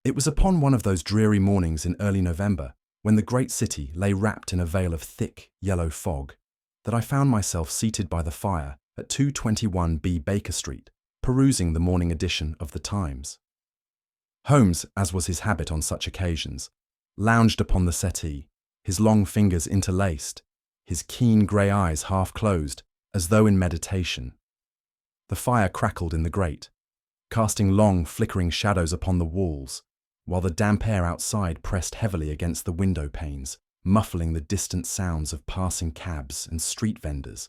It was upon one of those dreary mornings in early November, when the great city lay wrapped in a veil of thick, yellow fog, that I found myself seated by the fire at 221B Baker Street, perusing the morning edition of the Times. Holmes, as was his habit on such occasions, lounged upon the settee, his long fingers interlaced, his keen grey eyes half closed, as though in meditation. The fire crackled in the grate, casting long, flickering shadows upon the walls, while the damp air outside pressed heavily against the window panes, muffling the distant sounds of passing cabs and street vendors.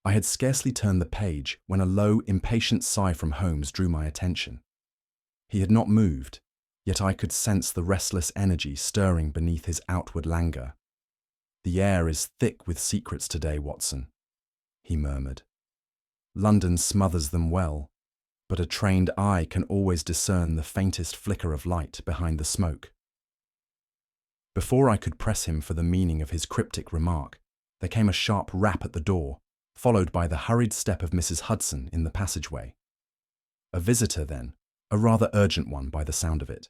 I had scarcely turned the page when a low, impatient sigh from Holmes drew my attention. He had not moved, yet I could sense the restless energy stirring beneath his outward languor. "The air is thick with secrets today, Watson," he murmured. "London smothers them well, but a trained eye can always discern the faintest flicker of light behind the smoke." Before I could press him for the meaning of his cryptic remark, there came a sharp rap at the door, followed by the hurried step of Mrs. Hudson in the passageway. A visitor, then, a rather urgent one by the sound of it.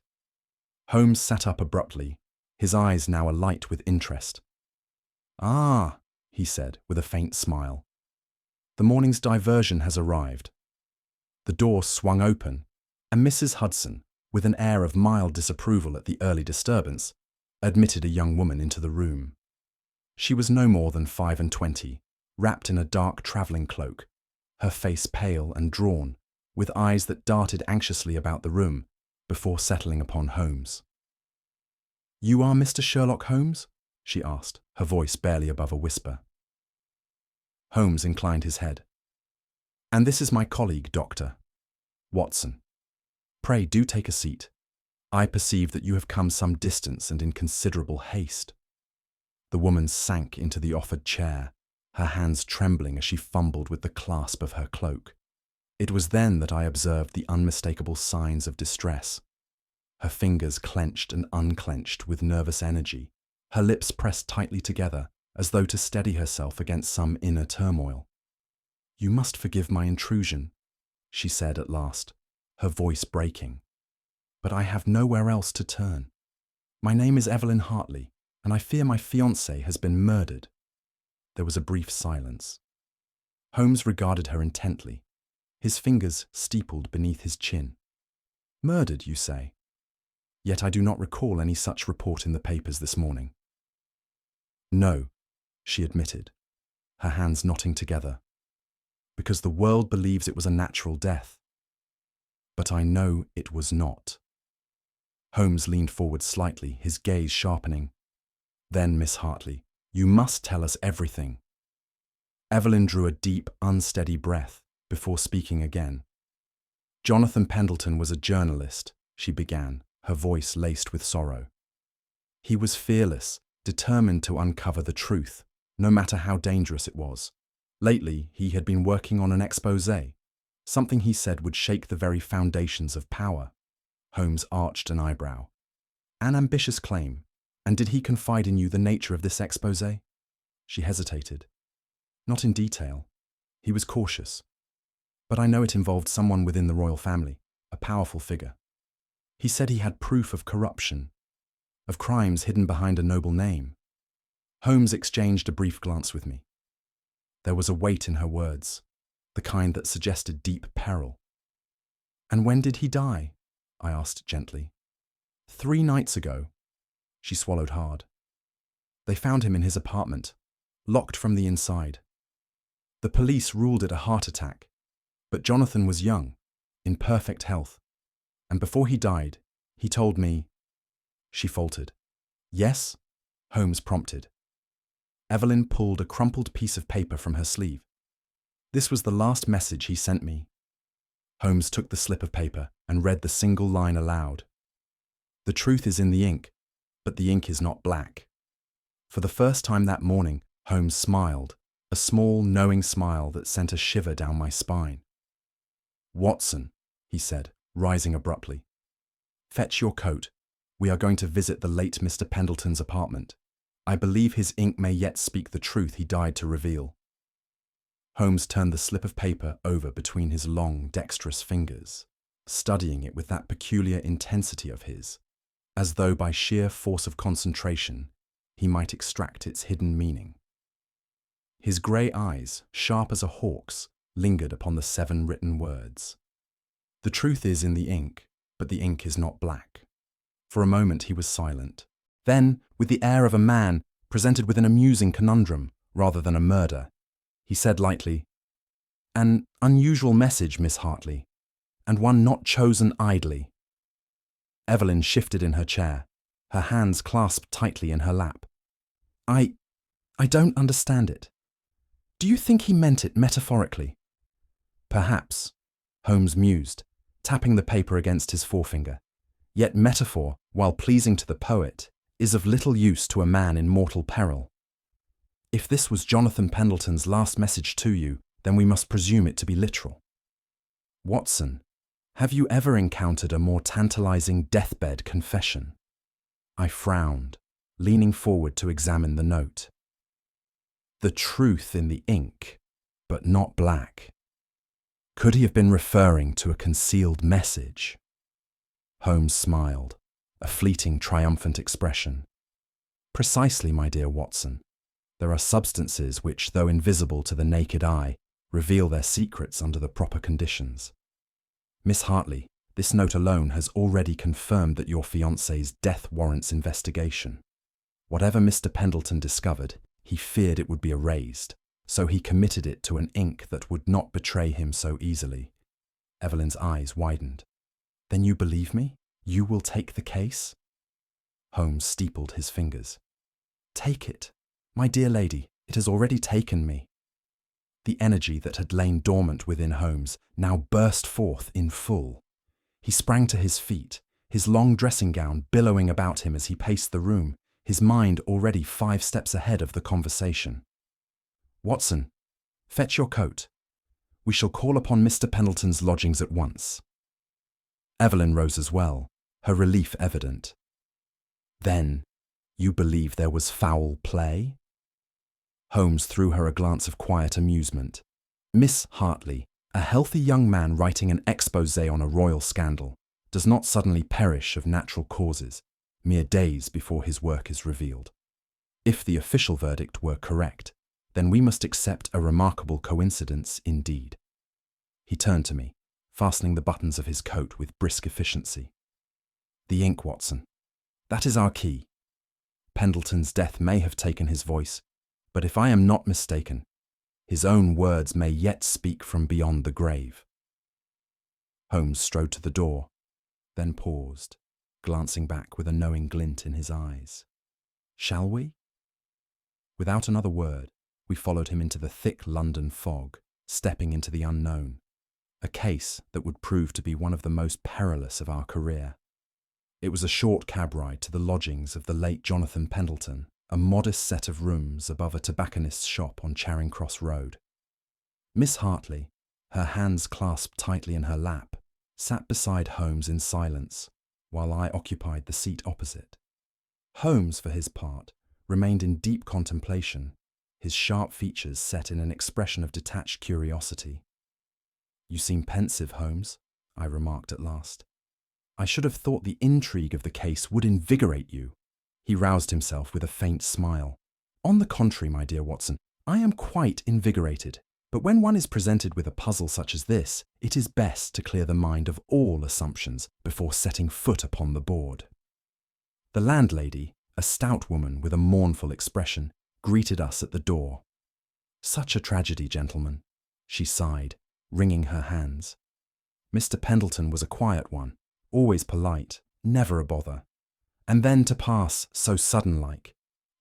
Holmes sat up abruptly, his eyes now alight with interest. "Ah," he said with a faint smile. "The morning's diversion has arrived." The door swung open, and Mrs. Hudson, with an air of mild disapproval at the early disturbance, admitted a young woman into the room. She was no more than 25, wrapped in a dark travelling cloak, her face pale and drawn, with eyes that darted anxiously about the room before settling upon Holmes. "You are Mr. Sherlock Holmes?" she asked, her voice barely above a whisper. Holmes inclined his head. "And this is my colleague, Dr. Watson. Pray do take a seat. I perceive that you have come some distance and in considerable haste." The woman sank into the offered chair, her hands trembling as she fumbled with the clasp of her cloak. It was then that I observed the unmistakable signs of distress. Her fingers clenched and unclenched with nervous energy, her lips pressed tightly together as though to steady herself against some inner turmoil. "You must forgive my intrusion," she said at last, her voice breaking. "But I have nowhere else to turn. My name is Evelyn Hartley, and I fear my fiancé has been murdered." There was a brief silence. Holmes regarded her intently, his fingers steepled beneath his chin. "Murdered, you say? Yet I do not recall any such report in the papers this morning." "No," she admitted, her hands knotting together, "because the world believes it was a natural death. But I know it was not." Holmes leaned forward slightly, his gaze sharpening. "Then, Miss Hartley, you must tell us everything." Evelyn drew a deep, unsteady breath before speaking again. "Jonathan Pendleton was a journalist," she began, her voice laced with sorrow. "He was fearless, determined to uncover the truth, no matter how dangerous it was. Lately, he had been working on an exposé, something he said would shake the very foundations of power." Holmes arched an eyebrow. "An ambitious claim. And did he confide in you the nature of this exposé?" She hesitated. "Not in detail. He was cautious. But I know it involved someone within the royal family, a powerful figure. He said he had proof of corruption, of crimes hidden behind a noble name." Holmes exchanged a brief glance with me. There was a weight in her words, the kind that suggested deep peril. "And when did he die?" I asked gently. 3 nights ago." She swallowed hard. "They found him in his apartment, locked from the inside. The police ruled it a heart attack, but Jonathan was young, in perfect health, and before he died, he told me—" She faltered. "Yes?" Holmes prompted. Evelyn pulled a crumpled piece of paper from her sleeve. "This was the last message he sent me." Holmes took the slip of paper and read the single line aloud. "The truth is in the ink, but the ink is not black." For the first time that morning, Holmes smiled, a small, knowing smile that sent a shiver down my spine. "Watson," he said, rising abruptly, "fetch your coat. We are going to visit the late Mr. Pendleton's apartment. I believe his ink may yet speak the truth he died to reveal." Holmes turned the slip of paper over between his long, dexterous fingers. studying it with that peculiar intensity of his, as though by sheer force of concentration he might extract its hidden meaning. His grey eyes, sharp as a hawk's, lingered upon the 7 written words. The truth is in the ink, but the ink is not black. For a moment he was silent. Then, with the air of a man presented with an amusing conundrum rather than a murder, he said lightly, "An unusual message, Miss Hartley, and one not chosen idly." Evelyn shifted in her chair, her hands clasped tightly in her lap. I don't understand it. Do you think he meant it metaphorically?" "Perhaps," Holmes mused, tapping the paper against his forefinger. "Yet metaphor, while pleasing to the poet, is of little use to a man in mortal peril. If this was Jonathan Pendleton's last message to you, then we must presume it to be literal. Watson, have you ever encountered a more tantalizing deathbed confession?" I frowned, leaning forward to examine the note. The truth in the ink, but not black. Could he have been referring to a concealed message? Holmes smiled, a fleeting, triumphant expression. "Precisely, my dear Watson. There are substances which, though invisible to the naked eye, reveal their secrets under the proper conditions. Miss Hartley, this note alone has already confirmed that your fiancé's death warrants investigation. Whatever Mr. Pendleton discovered, he feared it would be erased, so he committed it to an ink that would not betray him so easily." Evelyn's eyes widened. "Then you believe me? You will take the case?" Holmes steepled his fingers. "Take it. My dear lady, it has already taken me." The energy that had lain dormant within Holmes now burst forth in full. He sprang to his feet, his long dressing gown billowing about him as he paced the room, his mind already 5 steps ahead of the conversation. "Watson, fetch your coat. We shall call upon Mr. Pendleton's lodgings at once." Evelyn rose as well, her relief evident. "Then, you believe there was foul play?" Holmes threw her a glance of quiet amusement. "Miss Hartley, a healthy young man writing an exposé on a royal scandal does not suddenly perish of natural causes, mere days before his work is revealed. If the official verdict were correct, then we must accept a remarkable coincidence indeed." He turned to me, fastening the buttons of his coat with brisk efficiency. "The ink, Watson. That is our key. Pendleton's death may have taken his voice, but if I am not mistaken, his own words may yet speak from beyond the grave." Holmes strode to the door, then paused, glancing back with a knowing glint in his eyes. "Shall we?" Without another word, we followed him into the thick London fog, stepping into the unknown, a case that would prove to be one of the most perilous of our career. It was a short cab ride to the lodgings of the late Jonathan Pendleton, a modest set of rooms above a tobacconist's shop on Charing Cross Road. Miss Hartley, her hands clasped tightly in her lap, sat beside Holmes in silence, while I occupied the seat opposite. Holmes, for his part, remained in deep contemplation, his sharp features set in an expression of detached curiosity. "You seem pensive, Holmes," I remarked at last. "I should have thought the intrigue of the case would invigorate you." He roused himself with a faint smile. "On the contrary, my dear Watson, I am quite invigorated. But when one is presented with a puzzle such as this, it is best to clear the mind of all assumptions before setting foot upon the board." The landlady, a stout woman with a mournful expression, greeted us at the door. "Such a tragedy, gentlemen," she sighed, wringing her hands. "Mr. Pendleton was a quiet one, always polite, never a bother. And then to pass so sudden-like."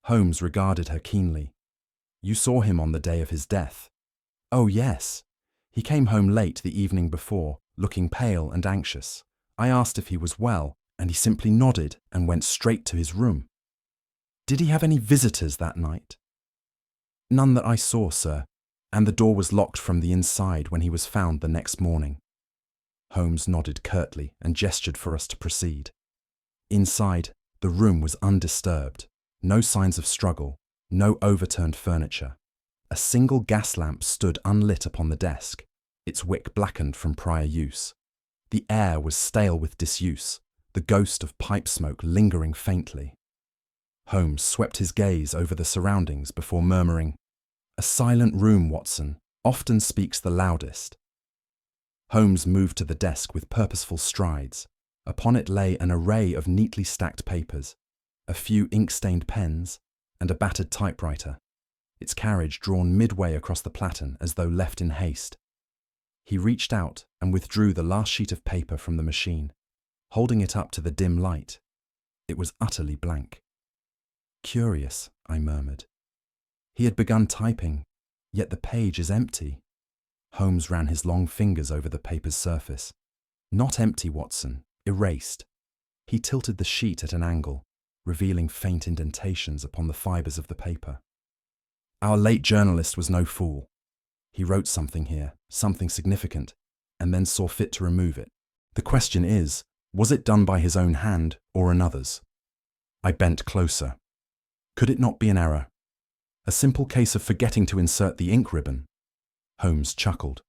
Holmes regarded her keenly. "You saw him on the day of his death?" "Oh, yes. He came home late the evening before, looking pale and anxious. I asked if he was well, and he simply nodded and went straight to his room." "Did he have any visitors that night?" "None that I saw, sir, and the door was locked from the inside when he was found the next morning." Holmes nodded curtly and gestured for us to proceed. Inside, the room was undisturbed, no signs of struggle, no overturned furniture. A single gas lamp stood unlit upon the desk, its wick blackened from prior use. The air was stale with disuse, the ghost of pipe smoke lingering faintly. Holmes swept his gaze over the surroundings before murmuring, "A silent room, Watson, often speaks the loudest." Holmes moved to the desk with purposeful strides. Upon it lay an array of neatly stacked papers, a few ink-stained pens, and a battered typewriter, its carriage drawn midway across the platen as though left in haste. He reached out and withdrew the last sheet of paper from the machine, holding it up to the dim light. It was utterly blank. "Curious," I murmured. He had begun typing, yet the page is empty. Holmes ran his long fingers over the paper's surface. "Not empty, Watson, erased." He tilted the sheet at an angle, revealing faint indentations upon the fibres of the paper. "Our late journalist was no fool. He wrote something here, something significant, and then saw fit to remove it. The question is, was it done by his own hand or another's?" I bent closer. Could it not be an error? A simple case of forgetting to insert the ink ribbon? Holmes chuckled.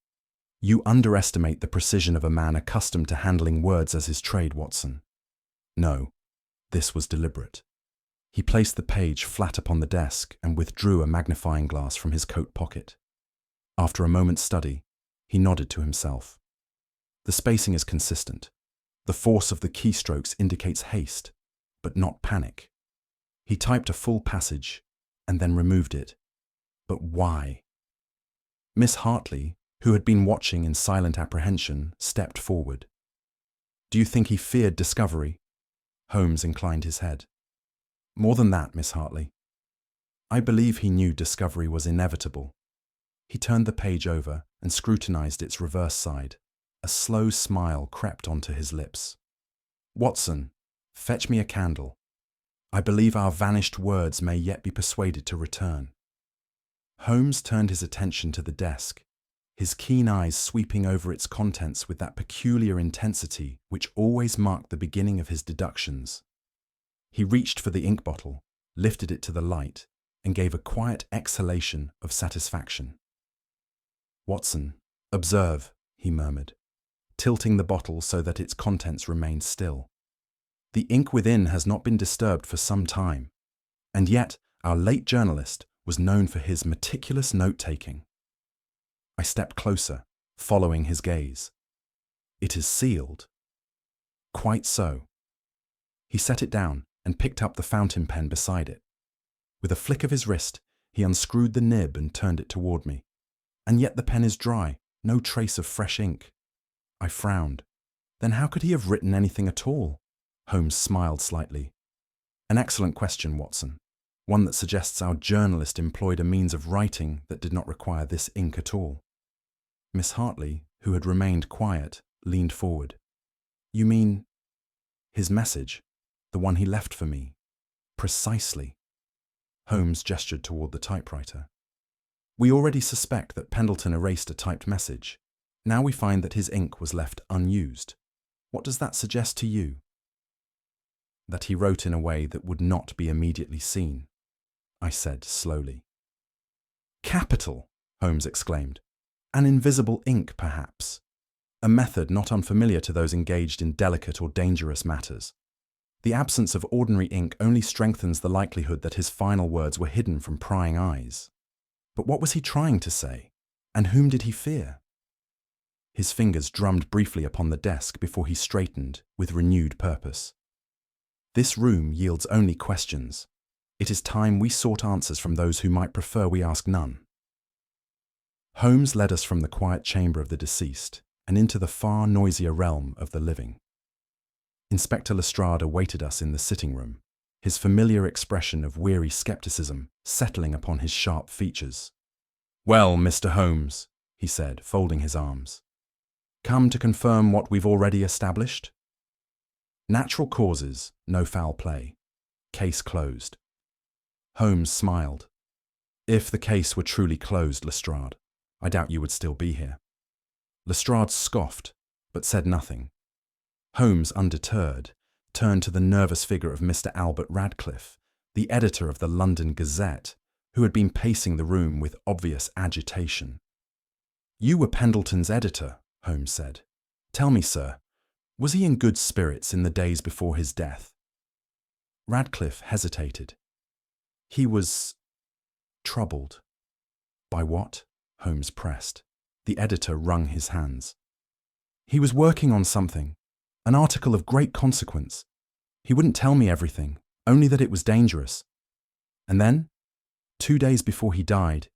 "You underestimate the precision of a man accustomed to handling words as his trade, Watson." No, this was deliberate. He placed the page flat upon the desk and withdrew a magnifying glass from his coat pocket. After a moment's study, he nodded to himself. "The spacing is consistent. The force of the keystrokes indicates haste, but not panic." He typed a full passage and then removed it. But why? Miss Hartley, who had been watching in silent apprehension, stepped forward. "Do you think he feared discovery?" Holmes inclined his head. "More than that, Miss Hartley. I believe he knew discovery was inevitable." He turned the page over and scrutinized its reverse side. A slow smile crept onto his lips. "Watson, fetch me a candle. I believe our vanished words may yet be persuaded to return." Holmes turned his attention to the desk, his keen eyes sweeping over its contents with that peculiar intensity which always marked the beginning of his deductions. He reached for the ink bottle, lifted it to the light, and gave a quiet exhalation of satisfaction. "Watson, observe," he murmured, tilting the bottle so that its contents remained still. "The ink within has not been disturbed for some time, and yet our late journalist was known for his meticulous note-taking." I stepped closer, following his gaze. "It is sealed." "Quite so." He set it down and picked up the fountain pen beside it. With a flick of his wrist, he unscrewed the nib and turned it toward me. "And yet the pen is dry, no trace of fresh ink." I frowned. "Then how could he have written anything at all?" Holmes smiled slightly. "An excellent question, Watson. One that suggests our journalist employed a means of writing that did not require this ink at all." Miss Hartley, who had remained quiet, leaned forward. "You mean his message, the one he left for me?" "Precisely." Holmes gestured toward the typewriter. "We already suspect that Pendleton erased a typed message. Now we find that his ink was left unused. What does that suggest to you?" "That he wrote in a way that would not be immediately seen," I said slowly. "Capital!" Holmes exclaimed. "An invisible ink, perhaps. A method not unfamiliar to those engaged in delicate or dangerous matters. The absence of ordinary ink only strengthens the likelihood that his final words were hidden from prying eyes. But what was he trying to say? And whom did he fear?" His fingers drummed briefly upon the desk before he straightened with renewed purpose. "This room yields only questions. It is time we sought answers from those who might prefer we ask none." Holmes led us from the quiet chamber of the deceased and into the far noisier realm of the living. Inspector Lestrade awaited us in the sitting room, his familiar expression of weary skepticism settling upon his sharp features. "Well, Mr. Holmes," he said, folding his arms. "Come to confirm what we've already established?" "Natural causes, no foul play. Case closed." Holmes smiled. "If the case were truly closed, Lestrade, I doubt you would still be here." Lestrade scoffed, but said nothing. Holmes, undeterred, turned to the nervous figure of Mr. Albert Radcliffe, the editor of the London Gazette, who had been pacing the room with obvious agitation. "You were Pendleton's editor," Holmes said. "Tell me, sir, Was he in good spirits in the days before his death? Radcliffe hesitated. He was troubled. By what? Holmes pressed. The editor wrung his hands. He was working on something, an article of great consequence. He wouldn't tell me everything, only that it was dangerous. And then, 2 days before he died,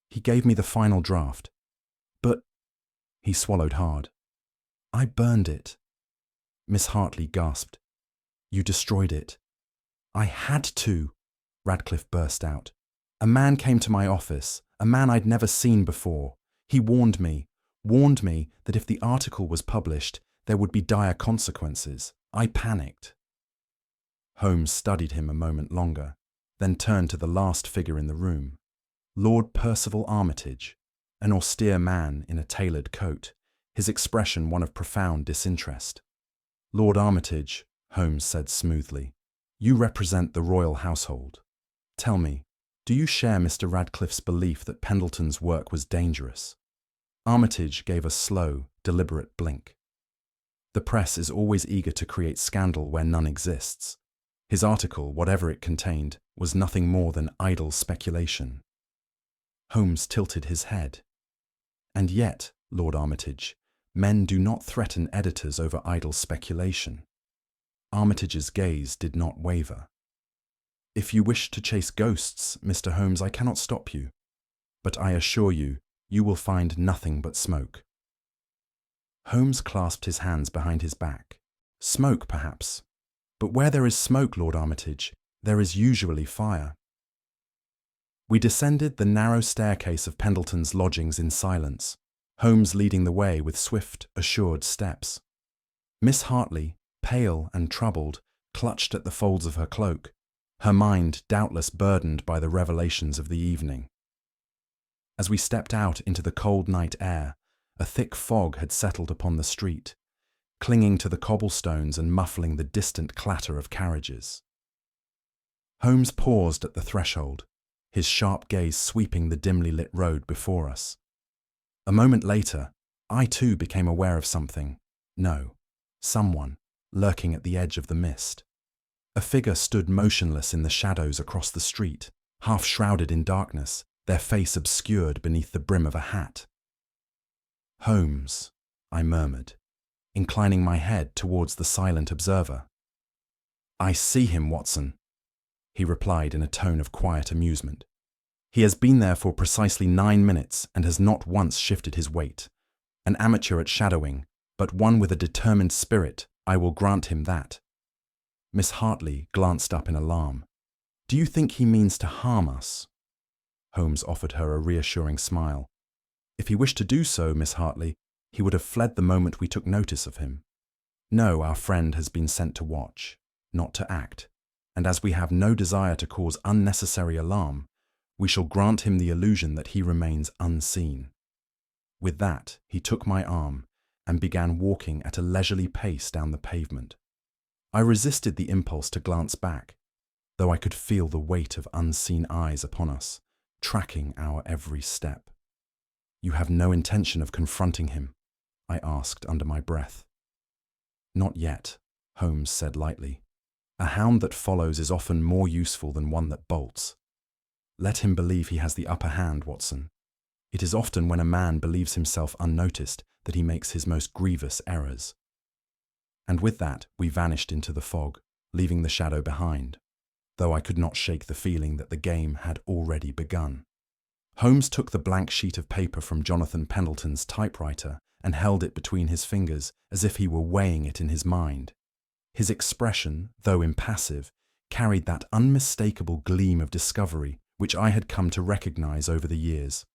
he gave me the final draft. But, he swallowed hard. I burned it. Miss Hartley gasped. You destroyed it. I had to, Radcliffe burst out. A man came to my office, a man I'd never seen before. He warned me that if the article was published, there would be dire consequences. I panicked. Holmes studied him a moment longer, then turned to the last figure in the room, Lord Percival Armitage, an austere man in a tailored coat, his expression one of profound disinterest. Lord Armitage, Holmes said smoothly, you represent the royal household. Tell me, do you share Mr. Radcliffe's belief that Pendleton's work was dangerous? Armitage gave a slow, deliberate blink. The press is always eager to create scandal where none exists. His article, whatever it contained, was nothing more than idle speculation. Holmes tilted his head. And yet, Lord Armitage, men do not threaten editors over idle speculation. Armitage's gaze did not waver. If you wish to chase ghosts, Mr. Holmes, I cannot stop you. But I assure you, you will find nothing but smoke. Holmes clasped his hands behind his back. Smoke, perhaps. But where there is smoke, Lord Armitage, there is usually fire. We descended the narrow staircase of Pendleton's lodgings in silence, Holmes leading the way with swift, assured steps. Miss Hartley, pale and troubled, clutched at the folds of her cloak, her mind doubtless burdened by the revelations of the evening. As we stepped out into the cold night air, a thick fog had settled upon the street, clinging to the cobblestones and muffling the distant clatter of carriages. Holmes paused at the threshold, his sharp gaze sweeping the dimly lit road before us. A moment later, I too became aware of something. No, someone, lurking at the edge of the mist. A figure stood motionless in the shadows across the street, half shrouded in darkness, their face obscured beneath the brim of a hat. Holmes, I murmured, inclining my head towards the silent observer. I see him, Watson, he replied in a tone of quiet amusement. He has been there for precisely 9 minutes and has not once shifted his weight. An amateur at shadowing, but one with a determined spirit, I will grant him that. Miss Hartley glanced up in alarm. Do you think he means to harm us? Holmes offered her a reassuring smile. If he wished to do so, Miss Hartley, he would have fled the moment we took notice of him. No, our friend has been sent to watch, not to act, and as we have no desire to cause unnecessary alarm, we shall grant him the illusion that he remains unseen. With that, he took my arm and began walking at a leisurely pace down the pavement. I resisted the impulse to glance back, though I could feel the weight of unseen eyes upon us, tracking our every step. You have no intention of confronting him? I asked under my breath. Not yet, Holmes said lightly. A hound that follows is often more useful than one that bolts. Let him believe he has the upper hand, Watson. It is often when a man believes himself unnoticed that he makes his most grievous errors. And with that, we vanished into the fog, leaving the shadow behind, though I could not shake the feeling that the game had already begun. Holmes took the blank sheet of paper from Jonathan Pendleton's typewriter and held it between his fingers as if he were weighing it in his mind. His expression, though impassive, carried that unmistakable gleam of discovery which I had come to recognize over the years.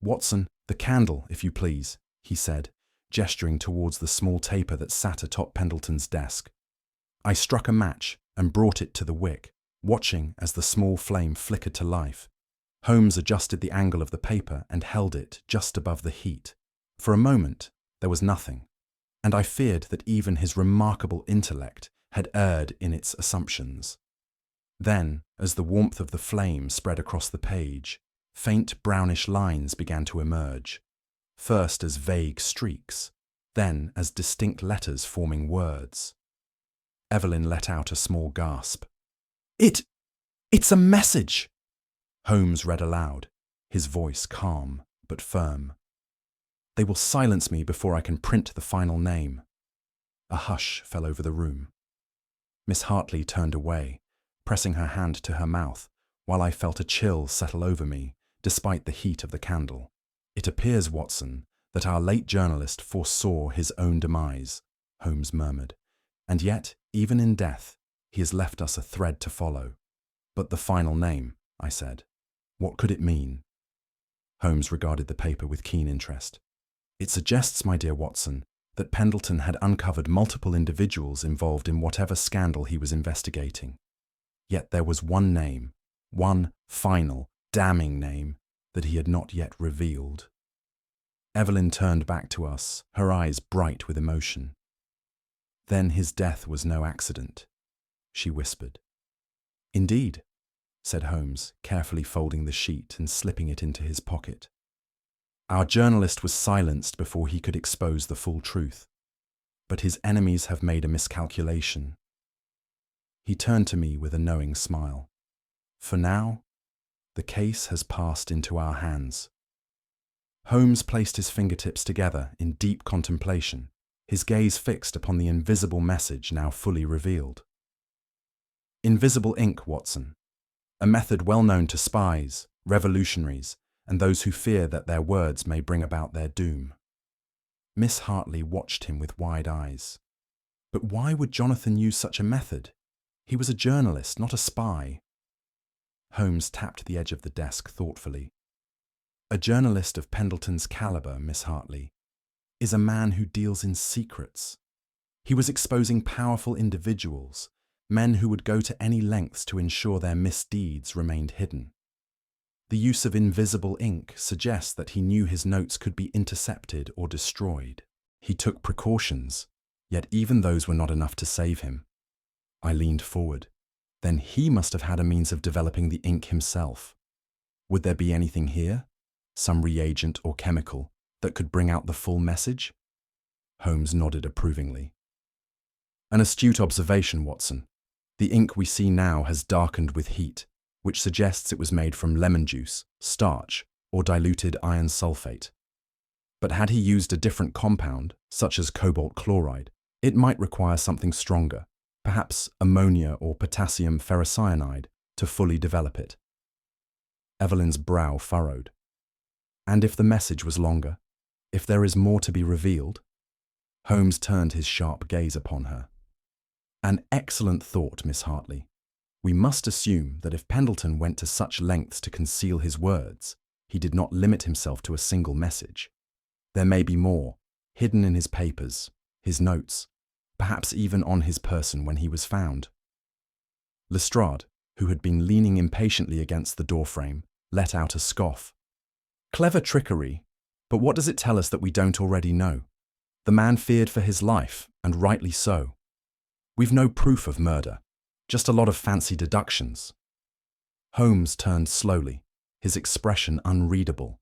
Watson, the candle, if you please, he said, gesturing towards the small taper that sat atop Pendleton's desk. I struck a match and brought it to the wick, watching as the small flame flickered to life. Holmes adjusted the angle of the paper and held it just above the heat. For a moment, there was nothing, and I feared that even his remarkable intellect had erred in its assumptions. Then, as the warmth of the flame spread across the page, faint brownish lines began to emerge, first as vague streaks, then as distinct letters forming words. Evelyn let out a small gasp. It's a message! Holmes read aloud, his voice calm but firm. They will silence me before I can print the final name. A hush fell over the room. Miss Hartley turned away, pressing her hand to her mouth, while I felt a chill settle over me, despite the heat of the candle. It appears, Watson, that our late journalist foresaw his own demise, Holmes murmured, and yet, even in death, he has left us a thread to follow. But the final name, I said. What could it mean? Holmes regarded the paper with keen interest. It suggests, my dear Watson, that Pendleton had uncovered multiple individuals involved in whatever scandal he was investigating. Yet there was one name, one final, damning name, that he had not yet revealed. Evelyn turned back to us, her eyes bright with emotion. Then his death was no accident, she whispered. Indeed, said Holmes, carefully folding the sheet and slipping it into his pocket. Our journalist was silenced before he could expose the full truth, but his enemies have made a miscalculation. He turned to me with a knowing smile. For now, the case has passed into our hands. Holmes placed his fingertips together in deep contemplation, his gaze fixed upon the invisible message now fully revealed. Invisible ink, Watson, a method well known to spies, revolutionaries, and those who fear that their words may bring about their doom. Miss Hartley watched him with wide eyes. But why would Jonathan use such a method? He was a journalist, not a spy. Holmes tapped the edge of the desk thoughtfully. A journalist of Pendleton's caliber, Miss Hartley, is a man who deals in secrets. He was exposing powerful individuals, men who would go to any lengths to ensure their misdeeds remained hidden. The use of invisible ink suggests that he knew his notes could be intercepted or destroyed. He took precautions, yet even those were not enough to save him. I leaned forward. Then he must have had a means of developing the ink himself. Would there be anything here, some reagent or chemical, that could bring out the full message? Holmes nodded approvingly. An astute observation, Watson. The ink we see now has darkened with heat, which suggests it was made from lemon juice, starch, or diluted iron sulfate. But had he used a different compound, such as cobalt chloride, it might require something stronger, perhaps ammonia or potassium ferrocyanide, to fully develop it. Evelyn's brow furrowed. And if the message was longer? If there is more to be revealed? Holmes turned his sharp gaze upon her. An excellent thought, Miss Hartley. We must assume that if Pendleton went to such lengths to conceal his words, he did not limit himself to a single message. There may be more, hidden in his papers, his notes, perhaps even on his person when he was found. Lestrade, who had been leaning impatiently against the doorframe, let out a scoff. Clever trickery, but what does it tell us that we don't already know? The man feared for his life, and rightly so. We've no proof of murder, just a lot of fancy deductions. Holmes turned slowly, his expression unreadable.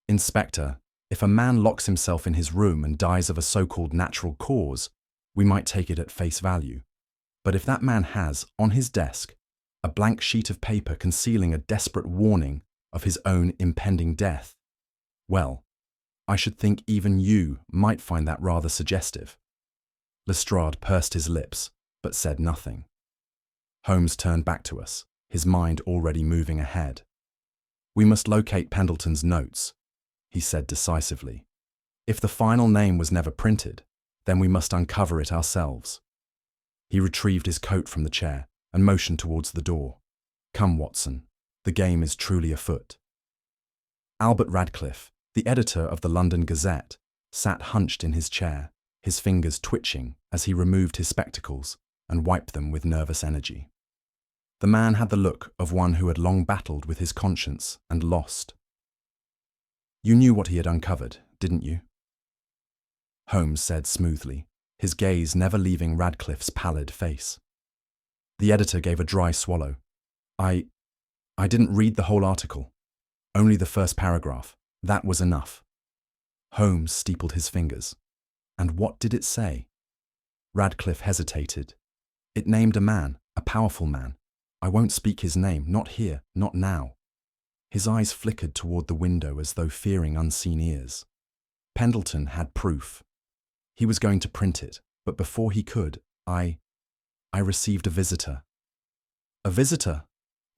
Inspector, if a man locks himself in his room and dies of a so-called natural cause, we might take it at face value. But if that man has, on his desk, a blank sheet of paper concealing a desperate warning of his own impending death, well, I should think even you might find that rather suggestive. Lestrade pursed his lips, but said nothing. Holmes turned back to us, his mind already moving ahead. We must locate Pendleton's notes, he said decisively. If the final name was never printed, then we must uncover it ourselves. He retrieved his coat from the chair and motioned towards the door. Come, Watson, the game is truly afoot. Albert Radcliffe, the editor of the London Gazette, sat hunched in his chair, his fingers twitching as he removed his spectacles and wiped them with nervous energy. The man had the look of one who had long battled with his conscience and lost. You knew what he had uncovered, didn't you? Holmes said smoothly, his gaze never leaving Radcliffe's pallid face. The editor gave a dry swallow. I didn't read the whole article. Only the first paragraph. That was enough. Holmes steepled his fingers. And what did it say? Radcliffe hesitated. It named a man, a powerful man. I won't speak his name, not here, not now. His eyes flickered toward the window as though fearing unseen ears. Pendleton had proof. He was going to print it, but before he could, I received a visitor. A visitor?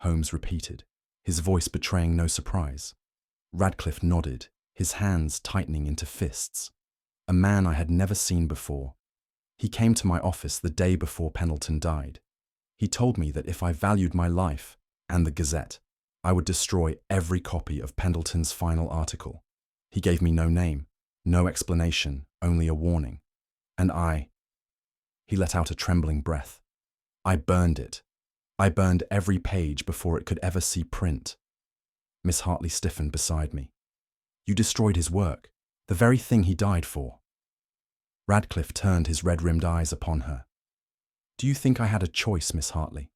Holmes repeated, his voice betraying no surprise. Radcliffe nodded, his hands tightening into fists. A man I had never seen before. He came to my office the day before Pendleton died. He told me that if I valued my life and the Gazette, I would destroy every copy of Pendleton's final article. He gave me no name, no explanation, only a warning. And he let out a trembling breath. I burned it. I burned every page before it could ever see print. Miss Hartley stiffened beside me. You destroyed his work, the very thing he died for. Radcliffe turned his red-rimmed eyes upon her. Do you think I had a choice, Miss Hartley?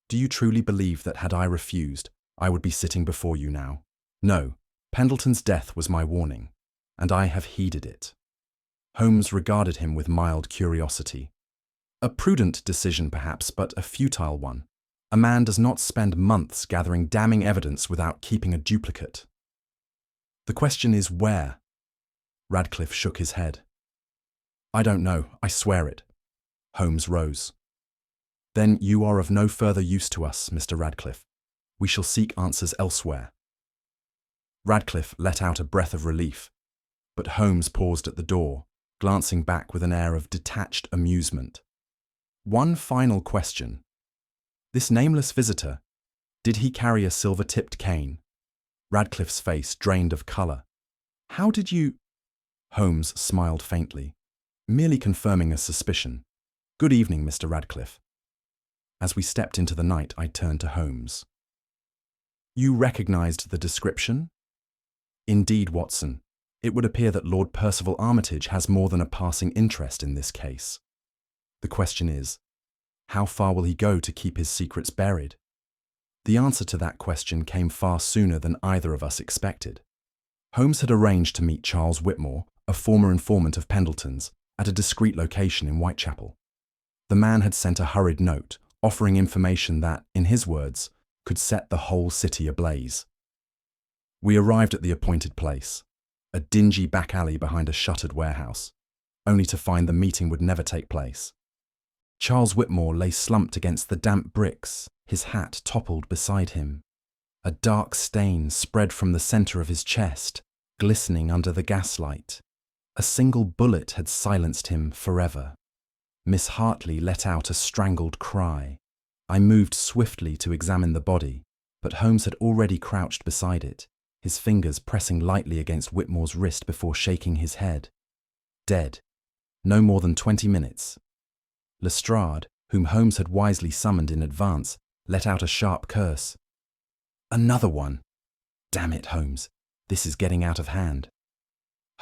Do you truly believe that had I refused, I would be sitting before you now? No, Pendleton's death was my warning, and I have heeded it. Holmes regarded him with mild curiosity. A prudent decision, perhaps, but a futile one. A man does not spend months gathering damning evidence without keeping a duplicate. The question is where? Radcliffe shook his head. I don't know, I swear it. Holmes rose. Then you are of no further use to us, Mr. Radcliffe. We shall seek answers elsewhere. Radcliffe let out a breath of relief, but Holmes paused at the door, glancing back with an air of detached amusement. One final question. This nameless visitor, did he carry a silver-tipped cane? Radcliffe's face drained of colour. How did you… Holmes smiled faintly, merely confirming a suspicion. Good evening, Mr. Radcliffe. As we stepped into the night, I turned to Holmes. You recognised the description? Indeed, Watson. It would appear that Lord Percival Armitage has more than a passing interest in this case. The question is, how far will he go to keep his secrets buried? The answer to that question came far sooner than either of us expected. Holmes had arranged to meet Charles Whitmore, a former informant of Pendleton's, at a discreet location in Whitechapel. The man had sent a hurried note, offering information that, in his words, could set the whole city ablaze. We arrived at the appointed place, a dingy back alley behind a shuttered warehouse, only to find the meeting would never take place. Charles Whitmore lay slumped against the damp bricks, his hat toppled beside him. A dark stain spread from the centre of his chest, glistening under the gaslight. A single bullet had silenced him forever. Miss Hartley let out a strangled cry. I moved swiftly to examine the body, but Holmes had already crouched beside it, his fingers pressing lightly against Whitmore's wrist before shaking his head. Dead. No more than 20 minutes. Lestrade, whom Holmes had wisely summoned in advance, let out a sharp curse. Another one! Damn it, Holmes. This is getting out of hand.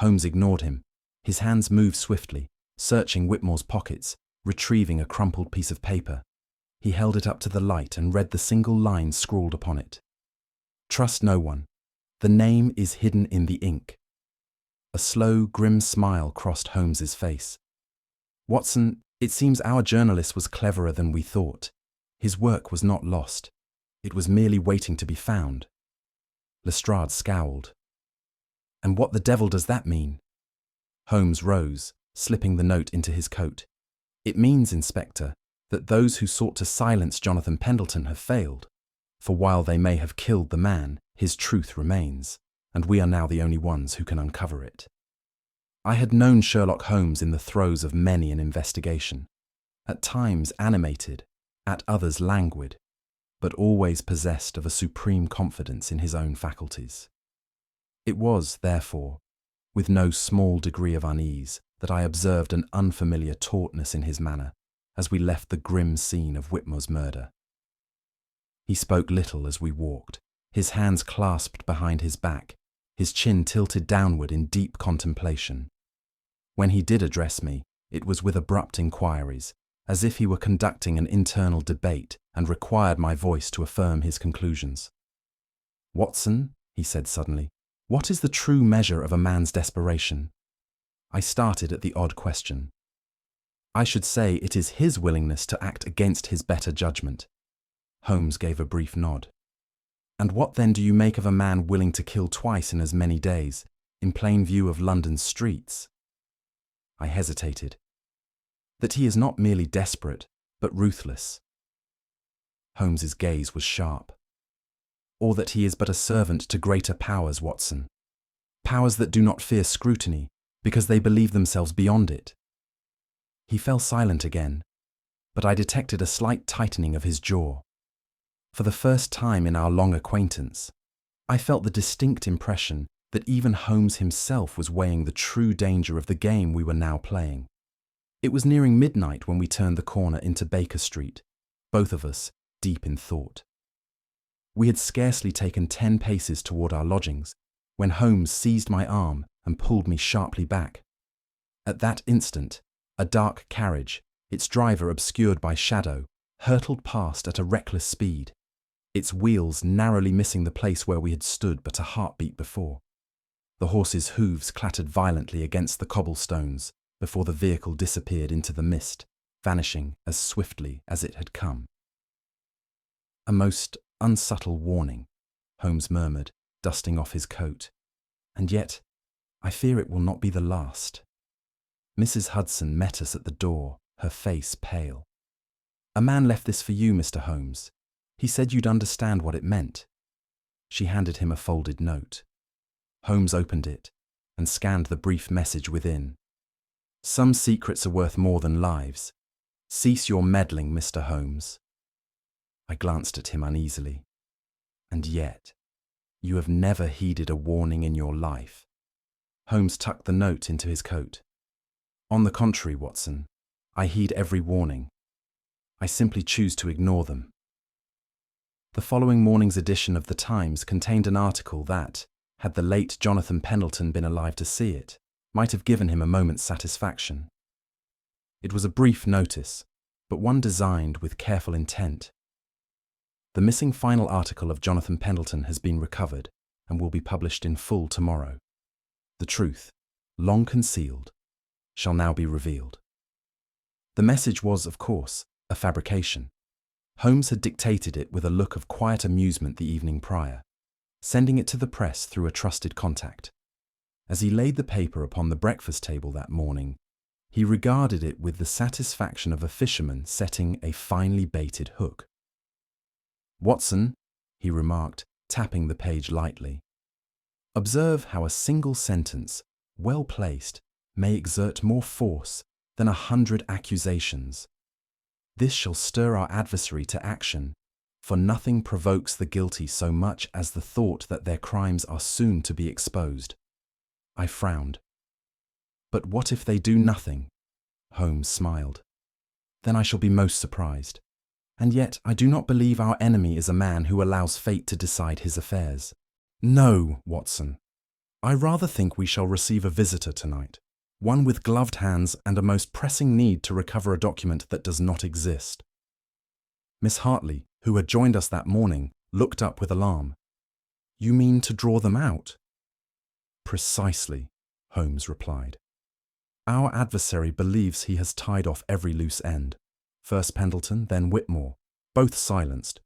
Holmes ignored him. His hands moved swiftly, searching Whitmore's pockets, retrieving a crumpled piece of paper. He held it up to the light and read the single line scrawled upon it. Trust no one. The name is hidden in the ink. A slow, grim smile crossed Holmes's face. Watson, it seems our journalist was cleverer than we thought. His work was not lost. It was merely waiting to be found. Lestrade scowled. And what the devil does that mean? Holmes rose, slipping the note into his coat. It means, Inspector, that those who sought to silence Jonathan Pendleton have failed. For while they may have killed the man, his truth remains, and we are now the only ones who can uncover it. I had known Sherlock Holmes in the throes of many an investigation, at times animated, at others languid, but always possessed of a supreme confidence in his own faculties. It was, therefore, with no small degree of unease that I observed an unfamiliar tautness in his manner as we left the grim scene of Whitmore's murder. He spoke little as we walked, his hands clasped behind his back, his chin tilted downward in deep contemplation. When he did address me, it was with abrupt inquiries, as if he were conducting an internal debate and required my voice to affirm his conclusions. Watson, he said suddenly, what is the true measure of a man's desperation? I started at the odd question. I should say it is his willingness to act against his better judgment. Holmes gave a brief nod. And what then do you make of a man willing to kill twice in as many days, in plain view of London's streets? I hesitated. That he is not merely desperate, but ruthless. Holmes's gaze was sharp. Or that he is but a servant to greater powers, Watson. Powers that do not fear scrutiny, because they believe themselves beyond it. He fell silent again, but I detected a slight tightening of his jaw. For the first time in our long acquaintance, I felt the distinct impression that even Holmes himself was weighing the true danger of the game we were now playing. It was nearing midnight when we turned the corner into Baker Street, both of us deep in thought. We had scarcely taken 10 paces toward our lodgings when Holmes seized my arm and pulled me sharply back. At that instant, a dark carriage, its driver obscured by shadow, hurtled past at a reckless speed, its wheels narrowly missing the place where we had stood but a heartbeat before. The horse's hooves clattered violently against the cobblestones before the vehicle disappeared into the mist, vanishing as swiftly as it had come. A most unsubtle warning, Holmes murmured, dusting off his coat. And yet, I fear it will not be the last. Mrs. Hudson met us at the door, her face pale. A man left this for you, Mr. Holmes. He said you'd understand what it meant. She handed him a folded note. Holmes opened it and scanned the brief message within. Some secrets are worth more than lives. Cease your meddling, Mr. Holmes. I glanced at him uneasily. And yet, you have never heeded a warning in your life. Holmes tucked the note into his coat. On the contrary, Watson, I heed every warning. I simply choose to ignore them. The following morning's edition of the Times contained an article that, had the late Jonathan Pendleton been alive to see it, might have given him a moment's satisfaction. It was a brief notice, but one designed with careful intent. The missing final article of Jonathan Pendleton has been recovered and will be published in full tomorrow. The truth, long concealed, shall now be revealed. The message was, of course, a fabrication. Holmes had dictated it with a look of quiet amusement the evening prior, sending it to the press through a trusted contact. As he laid the paper upon the breakfast table that morning, he regarded it with the satisfaction of a fisherman setting a finely baited hook. Watson, he remarked, tapping the page lightly, observe how a single sentence, well placed, may exert more force than 100 accusations. This shall stir our adversary to action, for nothing provokes the guilty so much as the thought that their crimes are soon to be exposed. I frowned. But what if they do nothing? Holmes smiled. Then I shall be most surprised. And yet I do not believe our enemy is a man who allows fate to decide his affairs. No, Watson. I rather think we shall receive a visitor tonight, one with gloved hands and a most pressing need to recover a document that does not exist. Miss Hartley, who had joined us that morning, looked up with alarm. You mean to draw them out? Precisely, Holmes replied. Our adversary believes he has tied off every loose end. First Pendleton, then Whitmore, both silenced.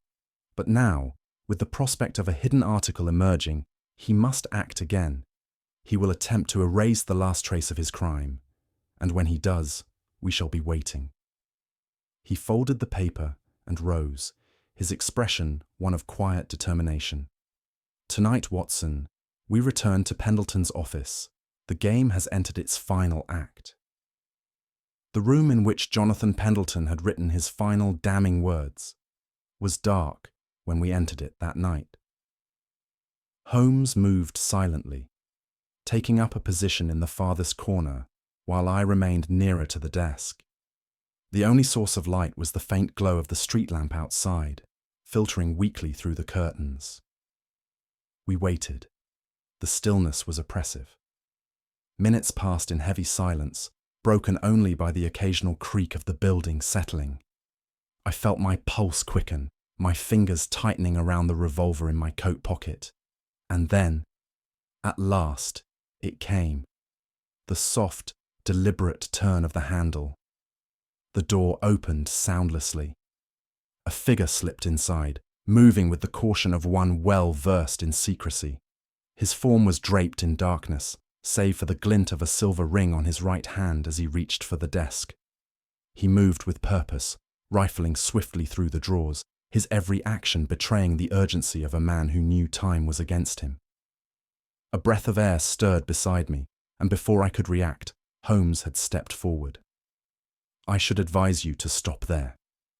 But now, with the prospect of a hidden article emerging, he must act again. He will attempt to erase the last trace of his crime, and when he does, we shall be waiting. He folded the paper and rose, his expression one of quiet determination. Tonight, Watson, we return to Pendleton's office. The game has entered its final act. The room in which Jonathan Pendleton had written his final damning words was dark when we entered it that night. Holmes moved silently, taking up a position in the farthest corner, while I remained nearer to the desk. The only source of light was the faint glow of the street lamp outside, filtering weakly through the curtains. We waited. The stillness was oppressive. Minutes passed in heavy silence, broken only by the occasional creak of the building settling. I felt my pulse quicken, my fingers tightening around the revolver in my coat pocket. And then, at last, it came. the soft, deliberate turn of the handle. The door opened soundlessly. A figure slipped inside, moving with the caution of one well versed in secrecy. His form was draped in darkness, save for the glint of a silver ring on his right hand as he reached for the desk. He moved with purpose, rifling swiftly through the drawers, his every action betraying the urgency of a man who knew time was against him. A breath of air stirred beside me, and before I could react, Holmes had stepped forward. "I should advise you to stop there,"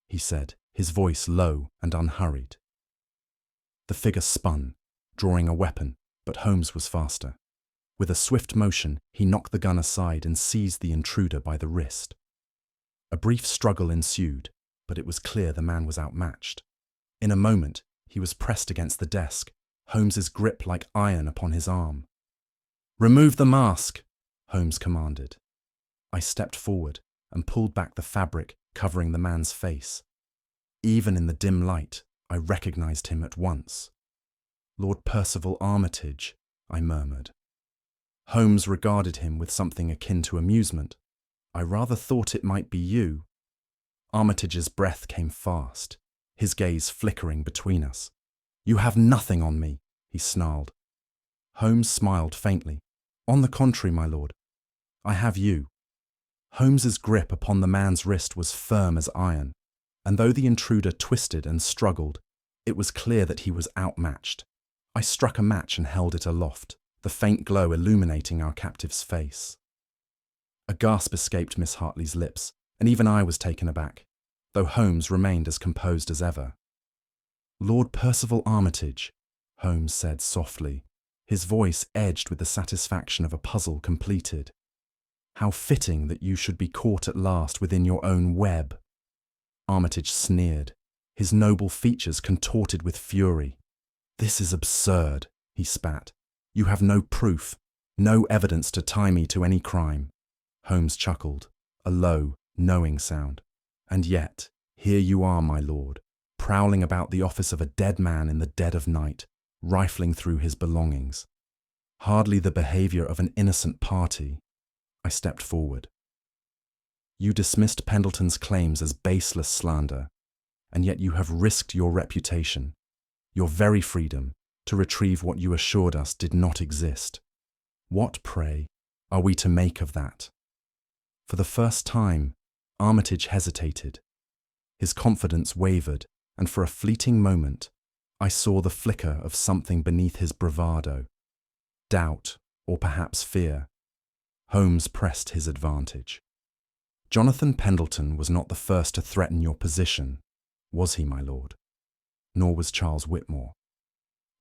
he said, his voice low and unhurried. The figure spun, drawing a weapon, but Holmes was faster. With a swift motion, he knocked the gun aside and seized the intruder by the wrist. A brief struggle ensued, but it was clear the man was outmatched. In a moment, he was pressed against the desk, Holmes's grip like iron upon his arm. "Remove the mask," Holmes commanded. I stepped forward and pulled back the fabric covering the man's face. Even in the dim light, I recognized him at once. "Lord Percival Armitage," I murmured. Holmes regarded him with something akin to amusement. "I rather thought it might be you." Armitage's breath came fast, his gaze flickering between us. "You have nothing on me," he snarled. Holmes smiled faintly. "On the contrary, my lord, I have you." Holmes's grip upon the man's wrist was firm as iron, and though the intruder twisted and struggled, it was clear that he was outmatched. I struck a match and held it aloft, the faint glow illuminating our captive's face. A gasp escaped Miss Hartley's lips, and even I was taken aback, though Holmes remained as composed as ever. "Lord Percival Armitage," Holmes said softly, his voice edged with the satisfaction of a puzzle completed. "How fitting that you should be caught at last within your own web." Armitage sneered, his noble features contorted with fury. "This is absurd," he spat. "You have no proof, no evidence to tie me to any crime." Holmes chuckled, a low, knowing sound. "And yet, here you are, my lord, prowling about the office of a dead man in the dead of night, rifling through his belongings. Hardly the behaviour of an innocent party." I stepped forward. "You dismissed Pendleton's claims as baseless slander, and yet you have risked your reputation, your very freedom, to retrieve what you assured us did not exist. What, pray, are we to make of that?" For the first time, Armitage hesitated. His confidence wavered, and for a fleeting moment, I saw the flicker of something beneath his bravado. Doubt, or perhaps fear. Holmes pressed his advantage. "Jonathan Pendleton was not the first to threaten your position, was he, my lord? Nor was Charles Whitmore.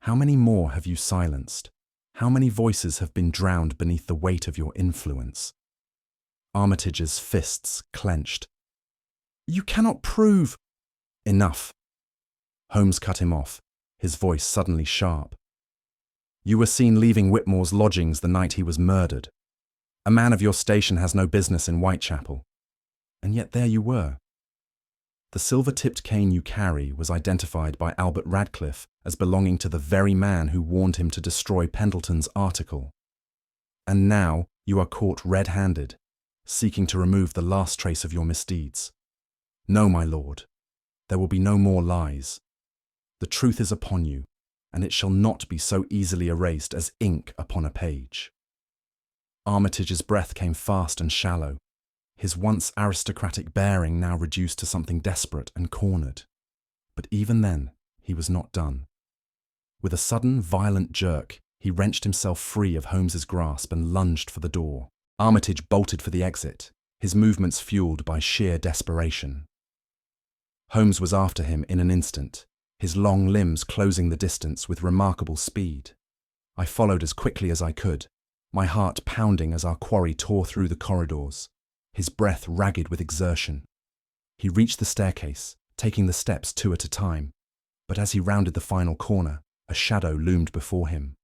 How many more have you silenced? How many voices have been drowned beneath the weight of your influence?" Armitage's fists clenched. "You cannot prove—" "Enough." Holmes cut him off, his voice suddenly sharp. "You were seen leaving Whitmore's lodgings the night he was murdered. A man of your station has no business in Whitechapel. And yet there you were. The silver-tipped cane you carry was identified by Albert Radcliffe as belonging to the very man who warned him to destroy Pendleton's article. And now you are caught red-handed, seeking to remove the last trace of your misdeeds. No, my lord, there will be no more lies. The truth is upon you, and it shall not be so easily erased as ink upon a page." Armitage's breath came fast and shallow, his once aristocratic bearing now reduced to something desperate and cornered. But even then, he was not done. With a sudden, violent jerk, he wrenched himself free of Holmes's grasp and lunged for the door. Armitage bolted for the exit, his movements fueled by sheer desperation. Holmes was after him in an instant, his long limbs closing the distance with remarkable speed. I followed as quickly as I could, my heart pounding as our quarry tore through the corridors, his breath ragged with exertion. He reached the staircase, taking the steps 2 at a time, but as he rounded the final corner, a shadow loomed before him.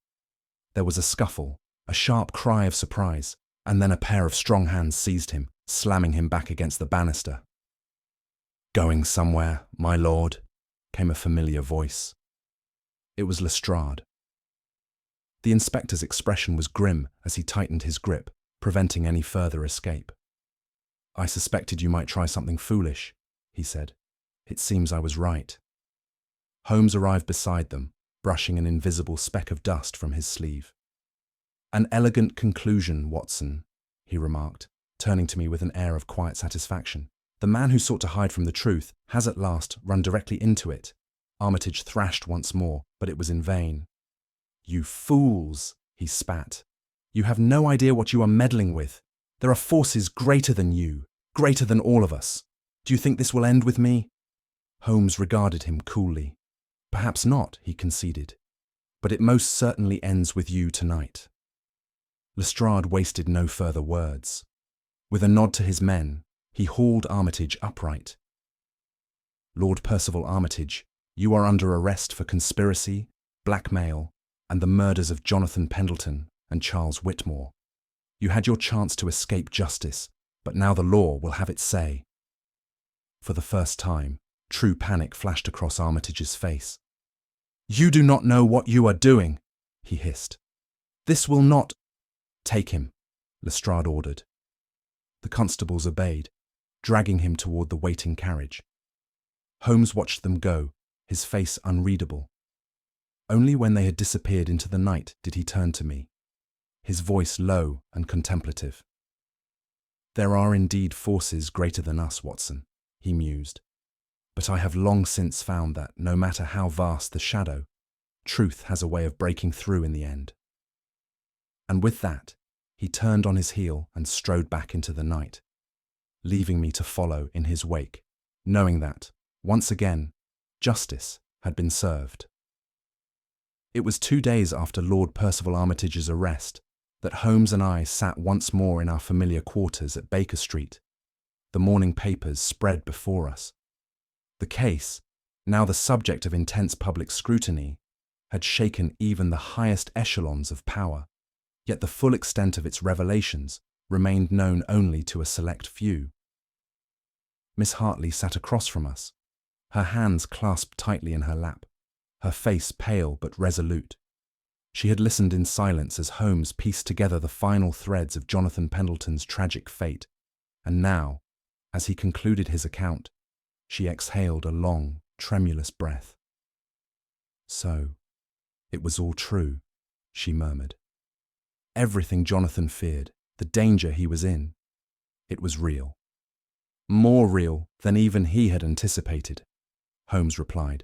There was a scuffle, a sharp cry of surprise, and then a pair of strong hands seized him, slamming him back against the banister. "Going somewhere, my lord?" came a familiar voice. It was Lestrade. The inspector's expression was grim as he tightened his grip, preventing any further escape. "I suspected you might try something foolish," he said. "It seems I was right." Holmes arrived beside them, brushing an invisible speck of dust from his sleeve. "An elegant conclusion, Watson," he remarked, turning to me with an air of quiet satisfaction. "The man who sought to hide from the truth has at last run directly into it." Armitage thrashed once more, but it was in vain. "You fools," he spat. "You have no idea what you are meddling with. There are forces greater than you, greater than all of us. Do you think this will end with me?" Holmes regarded him coolly. "Perhaps not," he conceded, "but it most certainly ends with you tonight." Lestrade wasted no further words. With a nod to his men, he hauled Armitage upright. "Lord Percival Armitage, you are under arrest for conspiracy, blackmail, and the murders of Jonathan Pendleton and Charles Whitmore. You had your chance to escape justice, but now the law will have its say." For the first time, true panic flashed across Armitage's face. "You do not know what you are doing," he hissed. "This will not—" "Take him," Lestrade ordered. The constables obeyed, dragging him toward the waiting carriage. Holmes watched them go, his face unreadable. Only when they had disappeared into the night did he turn to me, his voice low and contemplative. "There are indeed forces greater than us, Watson," he mused. "But I have long since found that, no matter how vast the shadow, truth has a way of breaking through in the end." And with that, he turned on his heel and strode back into the night, leaving me to follow in his wake, knowing that, once again, justice had been served. It was 2 days after Lord Percival Armitage's arrest that Holmes and I sat once more in our familiar quarters at Baker Street. The morning papers spread before us. The case, now the subject of intense public scrutiny, had shaken even the highest echelons of power, yet the full extent of its revelations remained known only to a select few. Miss Hartley sat across from us, her hands clasped tightly in her lap, her face pale but resolute. She had listened in silence as Holmes pieced together the final threads of Jonathan Pendleton's tragic fate, and now, as he concluded his account, she exhaled a long, tremulous breath. "So, it was all true," she murmured. "Everything Jonathan feared, the danger he was in, it was real. More real than even he had anticipated," Holmes replied.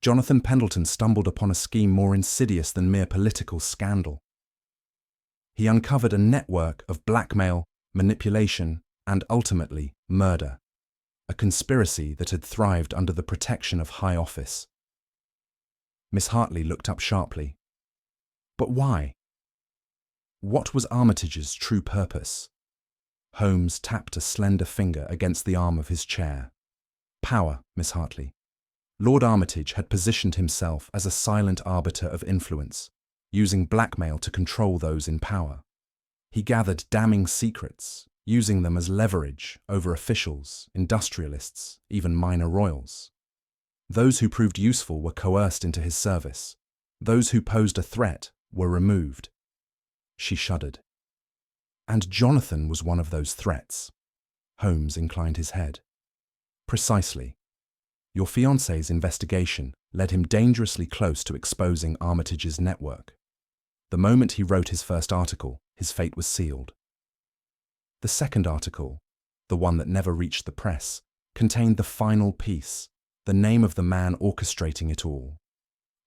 "Jonathan Pendleton stumbled upon a scheme more insidious than mere political scandal. He uncovered a network of blackmail, manipulation, and ultimately murder, a conspiracy that had thrived under the protection of high office." Miss Hartley looked up sharply. "But why? What was Armitage's true purpose?" Holmes tapped a slender finger against the arm of his chair. "Power, Miss Hartley. Lord Armitage had positioned himself as a silent arbiter of influence, using blackmail to control those in power. He gathered damning secrets, using them as leverage over officials, industrialists, even minor royals. Those who proved useful were coerced into his service. Those who posed a threat were removed." She shuddered. "And Jonathan was one of those threats." Holmes inclined his head. "Precisely. Your fiancé's investigation led him dangerously close to exposing Armitage's network. The moment he wrote his first article, his fate was sealed. The second article, the one that never reached the press, contained the final piece, the name of the man orchestrating it all.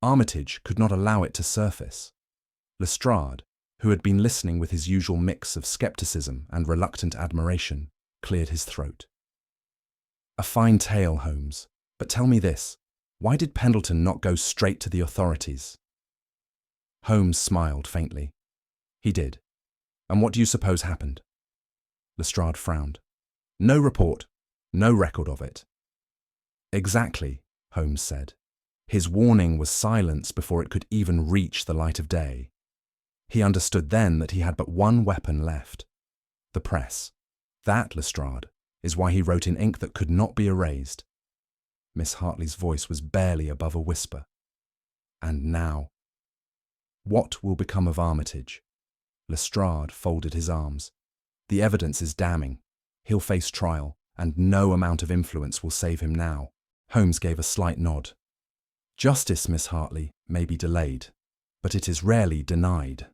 Armitage could not allow it to surface. Lestrade, who had been listening with his usual mix of skepticism and reluctant admiration, cleared his throat. "A fine tale, Holmes. But tell me this, why did Pendleton not go straight to the authorities?" Holmes smiled faintly. "He did. And what do you suppose happened?" Lestrade frowned. "No report, no record of it." "Exactly," Holmes said. "His warning was silenced before it could even reach the light of day. He understood then that he had but one weapon left, the press. That, Lestrade, is why he wrote in ink that could not be erased." Miss Hartley's voice was barely above a whisper. "And now, what will become of Armitage?" Lestrade folded his arms. The evidence is damning. He'll face trial, and no amount of influence will save him now. Holmes gave a slight nod. Justice, Miss Hartley, may be delayed, but it is rarely denied.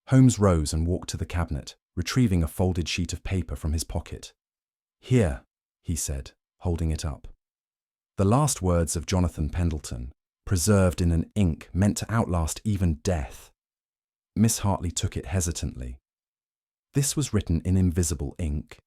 Holmes rose and walked to the cabinet, retrieving a folded sheet of paper from his pocket. Here, he said, holding it up. The last words of Jonathan Pendleton, preserved in an ink meant to outlast even death. Miss Hartley took it hesitantly. This was written in invisible ink.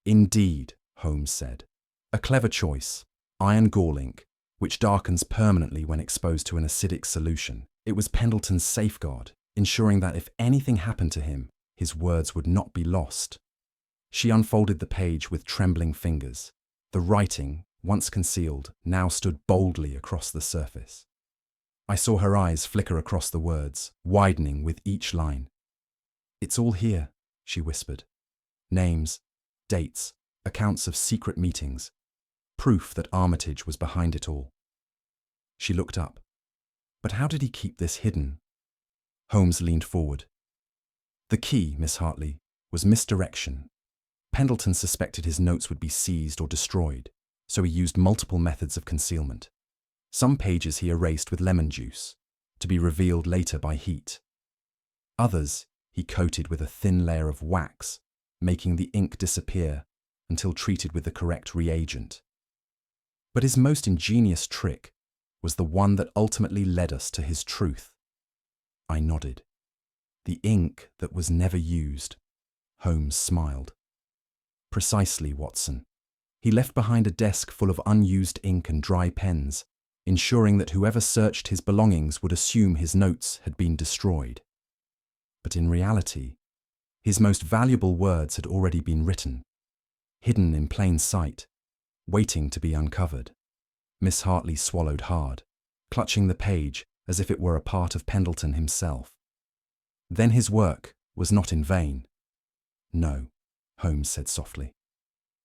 Indeed, Holmes said. A clever choice. Iron gall ink, which darkens permanently when exposed to an acidic solution. It was Pendleton's safeguard, ensuring that if anything happened to him, his words would not be lost. She unfolded the page with trembling fingers. The writing, once concealed, now stood boldly across the surface. I saw her eyes flicker across the words, widening with each line. It's all here, she whispered. Names, dates, accounts of secret meetings, proof that Armitage was behind it all. She looked up. But how did he keep this hidden? Holmes leaned forward. The key, Miss Hartley, was misdirection. Pendleton suspected his notes would be seized or destroyed, so he used multiple methods of concealment. Some pages he erased with lemon juice, to be revealed later by heat. Others he coated with a thin layer of wax, making the ink disappear until treated with the correct reagent. But his most ingenious trick was the one that ultimately led us to his truth. I nodded. The ink that was never used. Holmes smiled. Precisely, Watson. He left behind a desk full of unused ink and dry pens, ensuring that whoever searched his belongings would assume his notes had been destroyed. But in reality, his most valuable words had already been written, hidden in plain sight, waiting to be uncovered. Miss Hartley swallowed hard, clutching the page as if it were a part of Pendleton himself. Then his work was not in vain. No, Holmes said softly.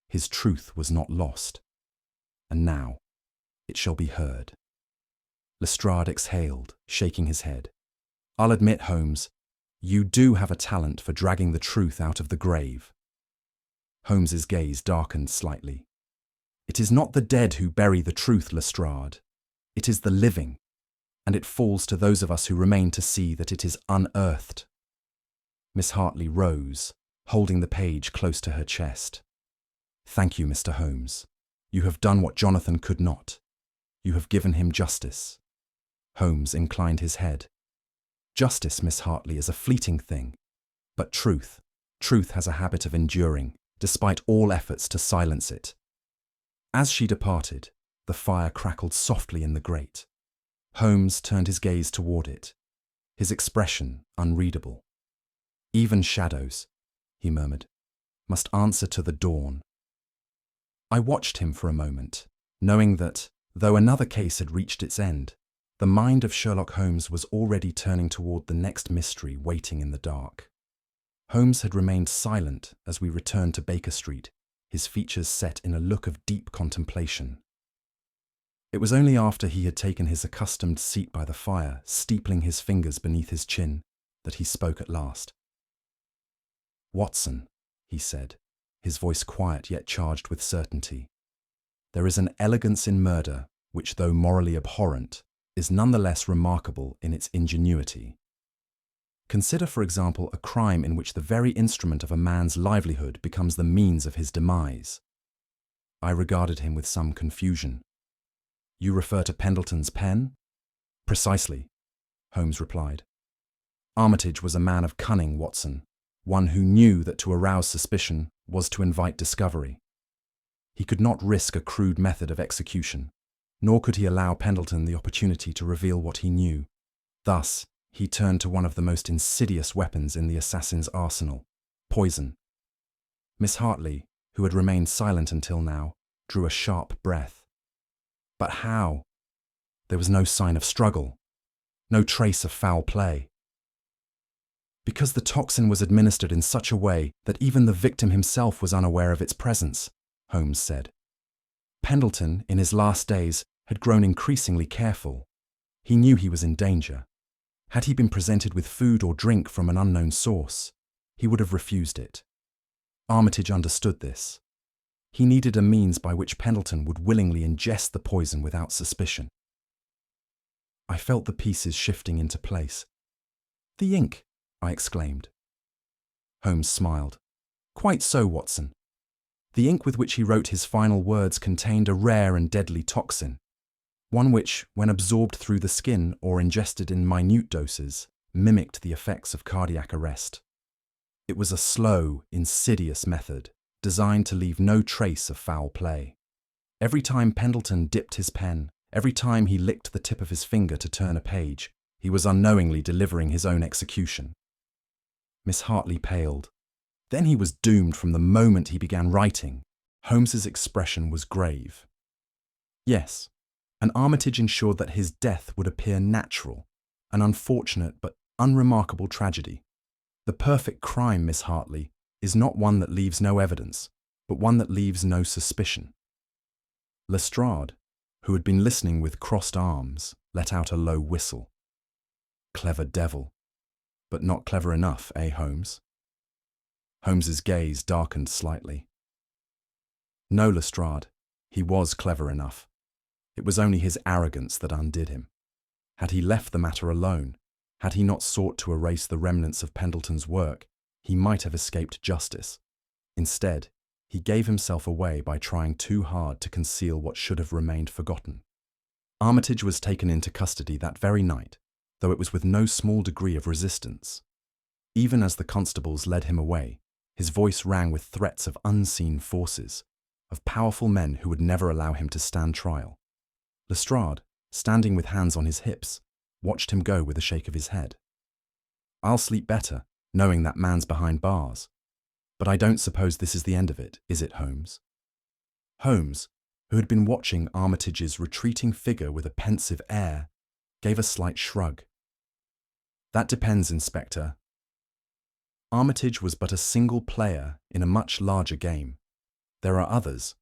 His truth was not lost. And now, it shall be heard. Lestrade exhaled, shaking his head. I'll admit, Holmes, you do have a talent for dragging the truth out of the grave. Holmes's gaze darkened slightly. It is not the dead who bury the truth, Lestrade. It is the living, and it falls to those of us who remain to see that it is unearthed. Miss Hartley rose, holding the page close to her chest. Thank you, Mr. Holmes. You have done what Jonathan could not. You have given him justice. Holmes inclined his head. Justice, Miss Hartley, is a fleeting thing. But truth has a habit of enduring, despite all efforts to silence it. As she departed, the fire crackled softly in the grate. Holmes turned his gaze toward it, his expression unreadable. Even shadows, he murmured, must answer to the dawn. I watched him for a moment, knowing that, though another case had reached its end, the mind of Sherlock Holmes was already turning toward the next mystery waiting in the dark. Holmes had remained silent as we returned to Baker Street, his features set in a look of deep contemplation. It was only after he had taken his accustomed seat by the fire, steepling his fingers beneath his chin, that he spoke at last. Watson, he said, his voice quiet yet charged with certainty. There is an elegance in murder which, though morally abhorrent, is nonetheless remarkable in its ingenuity. Consider, for example, a crime in which the very instrument of a man's livelihood becomes the means of his demise. I regarded him with some confusion. You refer to Pendleton's pen? Precisely, Holmes replied. Armitage was a man of cunning, Watson, one who knew that to arouse suspicion was to invite discovery. He could not risk a crude method of execution, nor could he allow Pendleton the opportunity to reveal what he knew. Thus, he turned to one of the most insidious weapons in the assassin's arsenal, poison. Miss Hartley, who had remained silent until now, drew a sharp breath. But how? There was no sign of struggle, no trace of foul play. Because the toxin was administered in such a way that even the victim himself was unaware of its presence, Holmes said. Pendleton, in his last days, had grown increasingly careful. He knew he was in danger. Had he been presented with food or drink from an unknown source, he would have refused it. Armitage understood this. He needed a means by which Pendleton would willingly ingest the poison without suspicion. I felt the pieces shifting into place. "The ink," I exclaimed. Holmes smiled. "Quite so, Watson. The ink with which he wrote his final words contained a rare and deadly toxin, one which, when absorbed through the skin or ingested in minute doses, mimicked the effects of cardiac arrest. It was a slow, insidious method, designed to leave no trace of foul play. Every time Pendleton dipped his pen, every time he licked the tip of his finger to turn a page, he was unknowingly delivering his own execution." Miss Hartley paled. Then he was doomed from the moment he began writing. Holmes's expression was grave. Yes, and Armitage ensured that his death would appear natural, an unfortunate but unremarkable tragedy. The perfect crime, Miss Hartley, is not one that leaves no evidence, but one that leaves no suspicion. Lestrade, who had been listening with crossed arms, let out a low whistle. "Clever devil, but not clever enough, eh, Holmes?" Holmes's gaze darkened slightly. "No, Lestrade, he was clever enough. It was only his arrogance that undid him. Had he left the matter alone, had he not sought to erase the remnants of Pendleton's work, he might have escaped justice. Instead, he gave himself away by trying too hard to conceal what should have remained forgotten." Armitage was taken into custody that very night, though it was with no small degree of resistance. Even as the constables led him away, his voice rang with threats of unseen forces, of powerful men who would never allow him to stand trial. Lestrade, standing with hands on his hips, watched him go with a shake of his head. "I'll sleep better, knowing that man's behind bars. But I don't suppose this is the end of it, is it, Holmes?" Holmes, who had been watching Armitage's retreating figure with a pensive air, gave a slight shrug. "That depends, Inspector. Armitage was but a single player in a much larger game. There are others,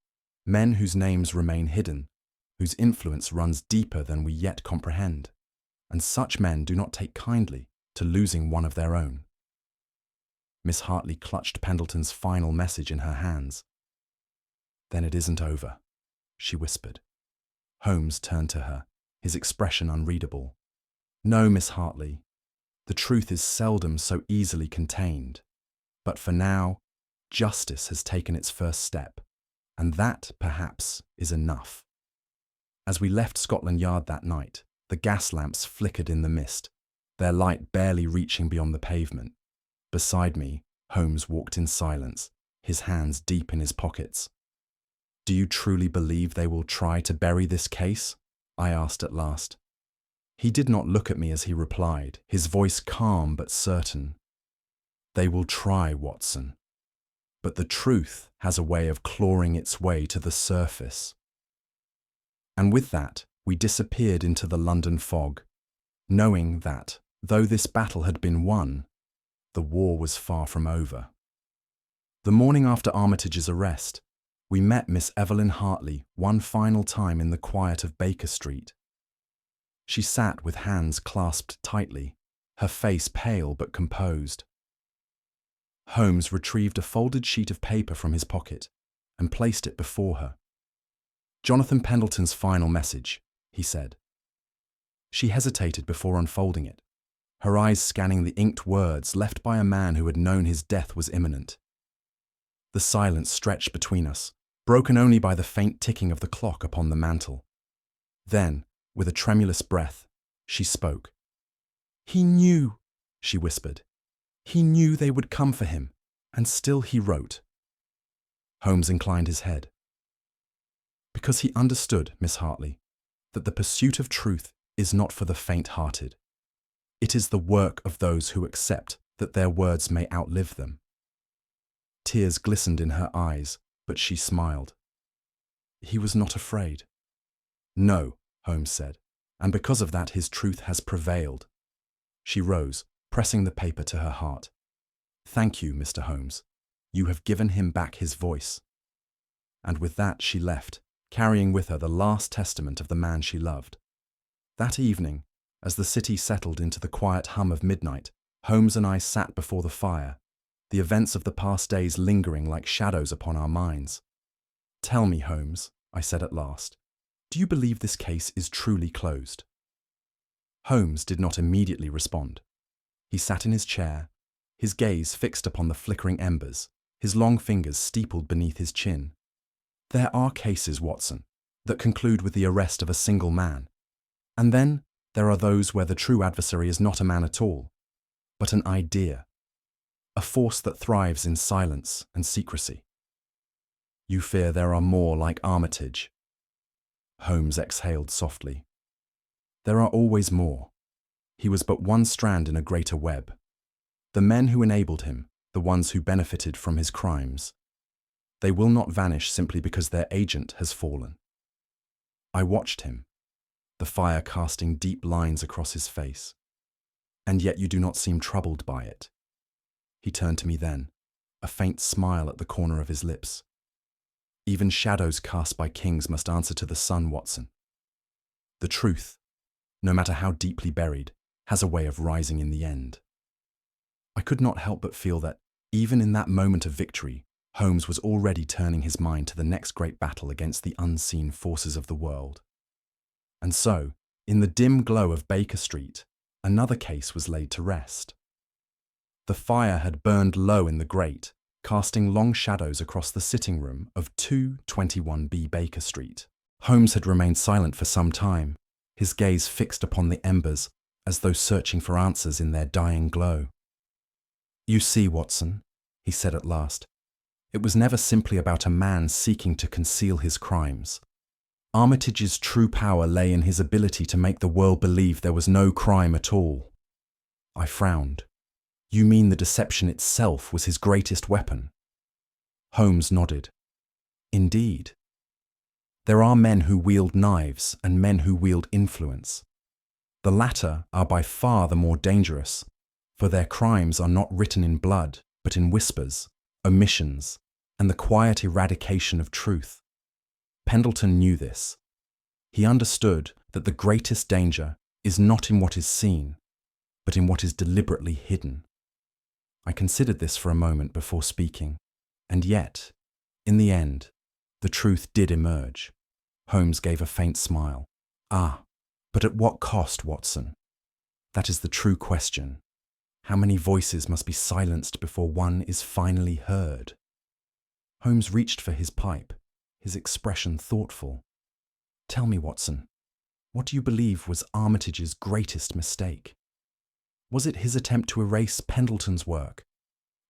men whose names remain hidden, whose influence runs deeper than we yet comprehend, and such men do not take kindly to losing one of their own." Miss Hartley clutched Pendleton's final message in her hands. "Then it isn't over," she whispered. Holmes turned to her, his expression unreadable. "No, Miss Hartley. The truth is seldom so easily contained. But for now, justice has taken its first step, and that, perhaps, is enough." As we left Scotland Yard that night, the gas lamps flickered in the mist, their light barely reaching beyond the pavement. Beside me, Holmes walked in silence, his hands deep in his pockets. "Do you truly believe they will try to bury this case?" I asked at last. He did not look at me as he replied, his voice calm but certain. "They will try, Watson. But the truth has a way of clawing its way to the surface." And with that, we disappeared into the London fog, knowing that, though this battle had been won, the war was far from over. The morning after Armitage's arrest, we met Miss Evelyn Hartley one final time in the quiet of Baker Street. She sat with hands clasped tightly, her face pale but composed. Holmes retrieved a folded sheet of paper from his pocket and placed it before her. "Jonathan Pendleton's final message," he said. She hesitated before unfolding it, her eyes scanning the inked words left by a man who had known his death was imminent. The silence stretched between us, broken only by the faint ticking of the clock upon the mantel. Then, with a tremulous breath, she spoke. "He knew," she whispered. "He knew they would come for him, and still he wrote." Holmes inclined his head. "Because he understood, Miss Hartley, that the pursuit of truth is not for the faint-hearted. It is the work of those who accept that their words may outlive them." Tears glistened in her eyes, but she smiled. "He was not afraid." "No," Holmes said, "and because of that his truth has prevailed." She rose, pressing the paper to her heart. "Thank you, Mr. Holmes. You have given him back his voice." And with that she left, carrying with her the last testament of the man she loved. That evening, As the city settled into the quiet hum of midnight, Holmes and I sat before the fire, the events of the past days lingering like shadows upon our minds. "Tell me, Holmes," I said at last, "do you believe this case is truly closed?" Holmes did not immediately respond. He sat in his chair, his gaze fixed upon the flickering embers, his long fingers steepled beneath his chin. "There are cases, Watson, that conclude with the arrest of a single man. And then there are those where the true adversary is not a man at all, but an idea, a force that thrives in silence and secrecy. You fear there are more like Armitage." Holmes exhaled softly. "There are always more. He was but one strand in a greater web. The men who enabled him, the ones who benefited from his crimes, they will not vanish simply because their agent has fallen." I watched him, the fire casting deep lines across his face. "And yet you do not seem troubled by it." He turned to me then, a faint smile at the corner of his lips. "Even shadows cast by kings must answer to the sun, Watson. The truth, no matter how deeply buried, has a way of rising in the end." I could not help but feel that, even in that moment of victory, Holmes was already turning his mind to the next great battle against the unseen forces of the world. And so, in the dim glow of Baker Street, another case was laid to rest. The fire had burned low in the grate, casting long shadows across the sitting room of 221B Baker Street. Holmes had remained silent for some time, his gaze fixed upon the embers, as though searching for answers in their dying glow. "You see, Watson," he said at last, "it was never simply about a man seeking to conceal his crimes. Armitage's true power lay in his ability to make the world believe there was no crime at all." I frowned. "You mean the deception itself was his greatest weapon?" Holmes nodded. "Indeed. There are men who wield knives and men who wield influence. The latter are by far the more dangerous, for their crimes are not written in blood, but in whispers, omissions, and the quiet eradication of truth. Pendleton knew this. He understood that the greatest danger is not in what is seen, but in what is deliberately hidden." I considered this for a moment before speaking, and yet, in the end, the truth did emerge. Holmes gave a faint smile. "Ah, but at what cost, Watson? That is the true question. How many voices must be silenced before one is finally heard?" Holmes reached for his pipe, his expression thoughtful. "Tell me, Watson, what do you believe was Armitage's greatest mistake? Was it his attempt to erase Pendleton's work,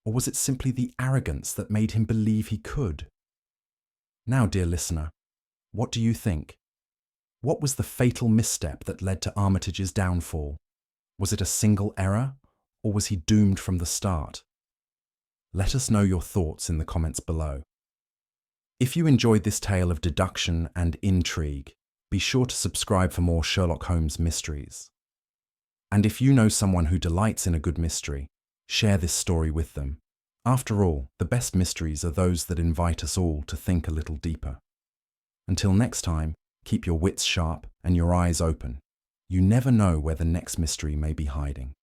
or was it simply the arrogance that made him believe he could? Now, dear listener, what do you think? What was the fatal misstep that led to Armitage's downfall? Was it a single error, or was he doomed from the start? Let us know your thoughts in the comments below. If you enjoyed this tale of deduction and intrigue, be sure to subscribe for more Sherlock Holmes mysteries. And if you know someone who delights in a good mystery, share this story with them. After all, the best mysteries are those that invite us all to think a little deeper. Until next time, keep your wits sharp and your eyes open. You never know where the next mystery may be hiding.